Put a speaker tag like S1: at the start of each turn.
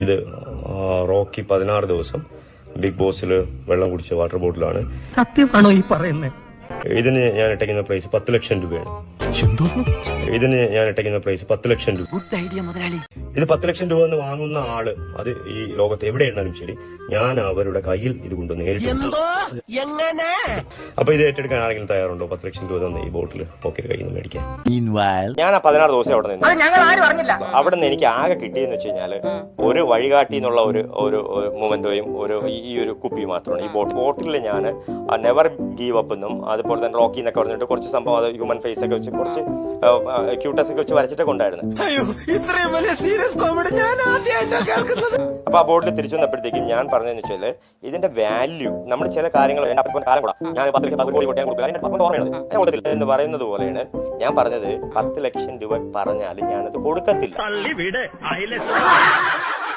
S1: ഇത് റോക്കി 16 ദിവസം ബിഗ് ബോസിൽ വെള്ളം കുടിച്ച വാട്ടർ ബോട്ടിലാണ്.
S2: സത്യമാണോ ഈ പറയുന്നത്?
S1: ഇതിന് ഞാൻ ഇട്ടേക്കുന്ന പ്രൈസ് 10 ലക്ഷം രൂപയാണ്. ഇതിന് ഞാൻ ഇട്ടേക്കുന്ന പ്രൈസ് 10 ലക്ഷം രൂപ.
S2: ഗുഡ് ഐഡിയ മുതലാളി.
S1: ഇത് 10 ലക്ഷം രൂപ എന്ന് വാങ്ങുന്ന ആള് അത് ഈ ലോകത്ത് എവിടെയായിരുന്നാലും ശരി, ഞാൻ അവരുടെ കയ്യിൽ ഇത് കൊണ്ട് നേരിട്ട്. അപ്പൊ ഇത് ഏറ്റെടുക്കാൻ ആരെങ്കിലും തയ്യാറുണ്ടോ? 10 ലക്ഷം രൂപ തന്നെ ഈ ബോട്ടിൽ ഓക്കെ കയ്യിൽ നിന്ന് മേടിക്കാൻ. ഞാൻ ആ 16 ദിവസം അവിടെ നിന്ന് അവിടെ നിന്ന് എനിക്ക് ആകെ കിട്ടിയെന്ന് വെച്ച് കഴിഞ്ഞാല് ഒരു വഴികാട്ടി എന്നുള്ള ഒരു മൊമെന്റോയും ഈ ഒരു കുപ്പി മാത്രമാണ്. ഈ ബോട്ടിൽ ഞാൻ നെവർ ഗീവ് അപ്പ് എന്നും അതുപോലെ തന്നെ റോക്കി എന്നൊക്കെ പറഞ്ഞിട്ട് കുറച്ച് സംഭവം അത് ഹ്യൂമൻ ഫേസ് ഒക്കെ വെച്ച് കുറച്ച് ക്യൂട്ടസ് ഒക്കെ വെച്ച് വരച്ചിട്ടൊക്കെ ഉണ്ടായിരുന്നു. അപ്പൊ ആ ബോർഡിൽ തിരിച്ചു വന്നപ്പോഴത്തേക്കും ഞാൻ പറഞ്ഞതെന്ന് വെച്ചാൽ ഇതിന്റെ വാല്യൂ നമ്മൾ ചില കാര്യങ്ങൾ കാലം കൂടാ ഞാൻ 10 ലക്ഷം കോടി കൊട്ടാൻ കൊടുക്കുക എന്ന് പറയുന്നത് പോലെയാണ് ഞാൻ പറഞ്ഞത്. 10 ലക്ഷം രൂപ പറഞ്ഞാൽ ഞാനത് കൊടുക്കത്തില്ല.